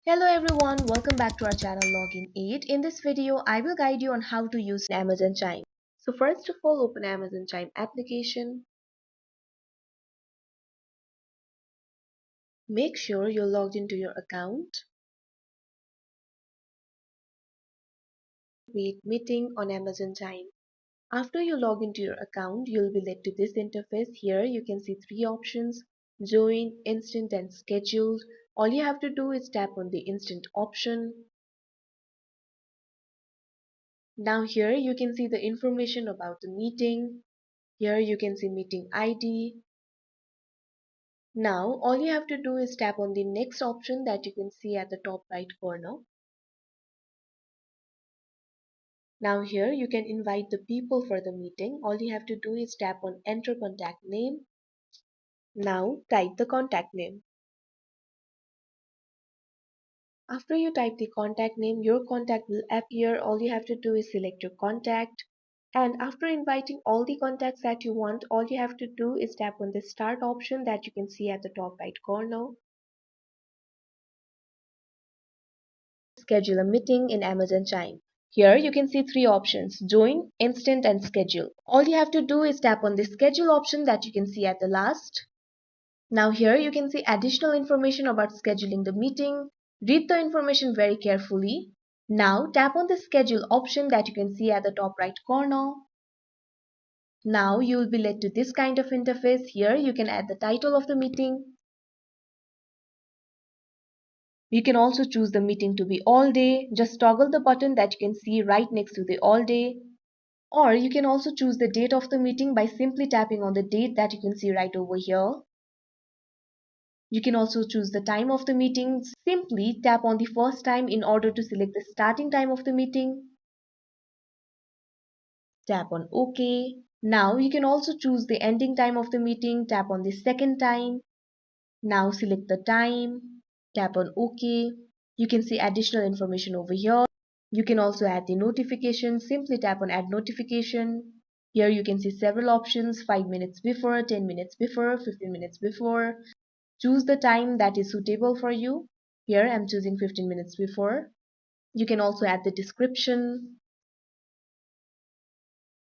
Hello everyone, welcome back to our channel Login 8. In this video, I will guide you on how to use Amazon Chime. So first of all, open Amazon Chime application. Make sure you're logged into your account. Create meeting on Amazon Chime. After you log into your account, you'll be led to this interface. Here you can see three options: join, instant and scheduled. All you have to do is tap on the instant option. Now here you can see the information about the meeting. Here you can see meeting ID. Now all you have to do is tap on the next option that you can see at the top right corner. Now here you can invite the people for the meeting. All you have to do is tap on enter contact name. Now type the contact name. After you type the contact name, your contact will appear. All you have to do is select your contact. And after inviting all the contacts that you want, all you have to do is tap on the start option that you can see at the top right corner. Schedule a meeting in Amazon Chime. Here you can see three options: join, instant and schedule. All you have to do is tap on the schedule option that you can see at the last. Now here you can see additional information about scheduling the meeting. Read the information very carefully. Now tap on the schedule option that you can see at the top right corner. Now you will be led to this kind of interface. Here you can add the title of the meeting. You can also choose the meeting to be all day. Just toggle the button that you can see right next to the all day. Or you can also choose the date of the meeting by simply tapping on the date that you can see right over here. You can also choose the time of the meeting. Simply tap on the first time in order to select the starting time of the meeting. Tap on OK. Now you can also choose the ending time of the meeting. Tap on the second time. Now select the time. Tap on OK. You can see additional information over here. You can also add the notification. Simply tap on add notification. Here you can see several options: 5 minutes before, 10 minutes before, 15 minutes before. Choose the time that is suitable for you. Here I'm choosing 15 minutes before. You can also add the description.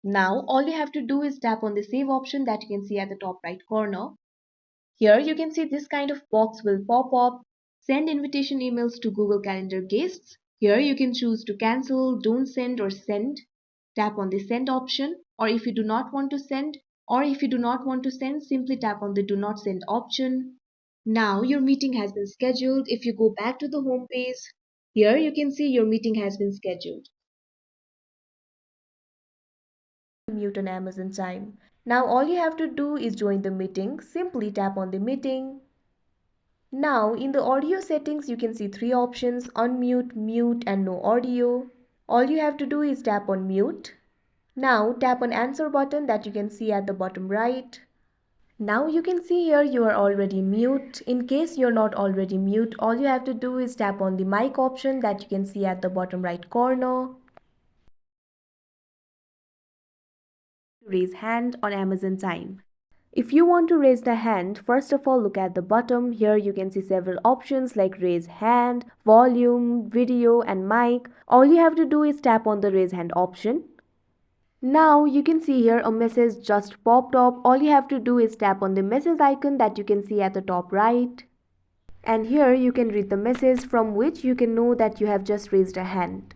Now all you have to do is tap on the save option that you can see at the top right corner. Here you can see this kind of box will pop up. Send invitation emails to Google Calendar guests. Here you can choose to cancel, don't send or send. Tap on the send option, or if you do not want to send, simply tap on the do not send option. Now your meeting has been scheduled. If you go back to the home page, here you can see your meeting has been scheduled. Mute on Amazon Chime. Now all you have to do is join the meeting. Simply tap on the meeting. Now in the audio settings you can see three options: unmute, mute and no audio. All you have to do is tap on mute. Now tap on answer button that you can see at the bottom right. Now you can see here you are already mute. In case you're not already mute, all you have to do is tap on the mic option that you can see at the bottom right corner. Raise hand on Amazon Chime. If you want to raise the hand, first of all look at the bottom. Here you can see several options like raise hand, volume, video and mic. All you have to do is tap on the raise hand option. Now you can see here a message just popped up. All you have to do is tap on the message icon that you can see at the top right. And here you can read the message from which you can know that you have just raised a hand.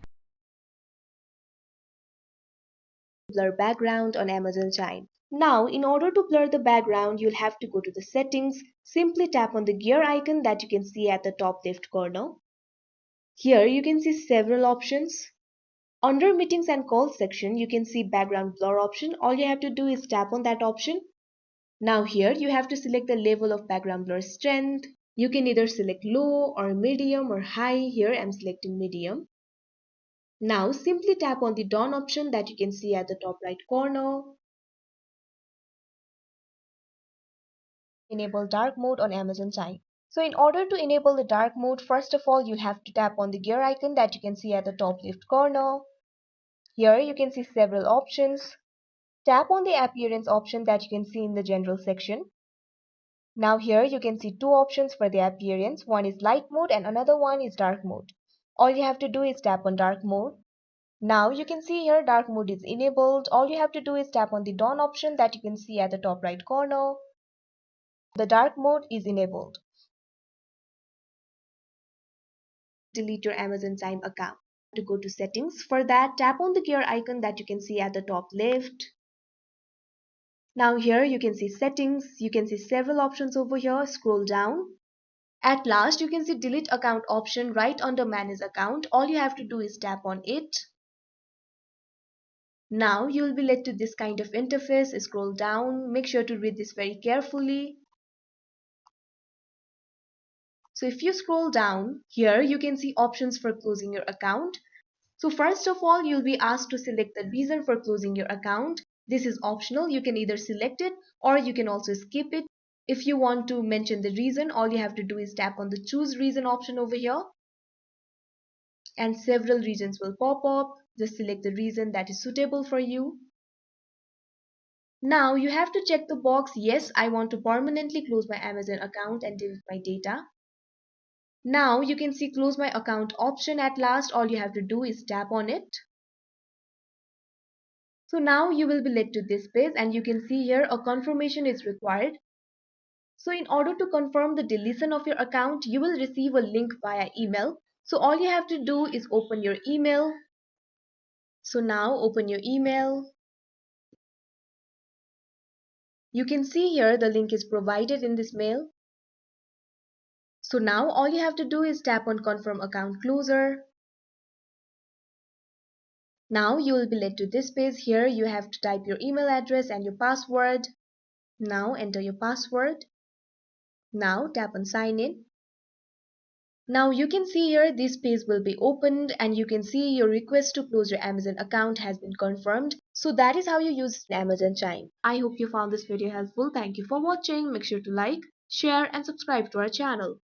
Blur background on Amazon Chime. Now, in order to blur the background, you'll have to go to the settings. Simply tap on the gear icon that you can see at the top left corner. Here you can see several options. Under meetings and calls section, you can see background blur option. All you have to do is tap on that option. Now here you have to select the level of background blur strength. You can either select low or medium or high. Here I'm selecting medium. Now simply tap on the done option that you can see at the top right corner. Enable dark mode on Amazon Chime. So in order to enable the dark mode, first of all you'll have to tap on the gear icon that you can see at the top left corner. Here you can see several options. Tap on the appearance option that you can see in the general section. Now here you can see two options for the appearance. One is light mode and another one is dark mode. All you have to do is tap on dark mode. Now you can see here dark mode is enabled. All you have to do is tap on the dawn option that you can see at the top right corner. The dark mode is enabled. Delete your Amazon Chime account. To go to settings, for that tap on the gear icon that you can see at the top left. Now here you can see settings, you can see several options over here. Scroll down. At last you can see delete account option right under manage account. All you have to do is tap on it. Now you will be led to this kind of interface. Scroll down, make sure to read this very carefully. So if you scroll down, here you can see options for closing your account. So first of all, you'll be asked to select the reason for closing your account. This is optional. You can either select it or you can also skip it. If you want to mention the reason, all you have to do is tap on the choose reason option over here and several reasons will pop up. Just select the reason that is suitable for you. Now you have to check the box, yes, I want to permanently close my Amazon account and delete my data. Now you can see close my account option at last. All you have to do is tap on it. So now you will be led to this page and you can see here a confirmation is required. So in order to confirm the deletion of your account, you will receive a link via email. So all you have to do is open your email. So now open your email. You can see here the link is provided in this mail. So now all you have to do is tap on confirm account closure. Now you will be led to this page. Here you have to type your email address and your password. Now enter your password. Now tap on sign in. Now you can see here this page will be opened and you can see your request to close your Amazon account has been confirmed. So that is how you use Amazon Chime. I hope you found this video helpful. Thank you for watching. Make sure to like, share and subscribe to our channel.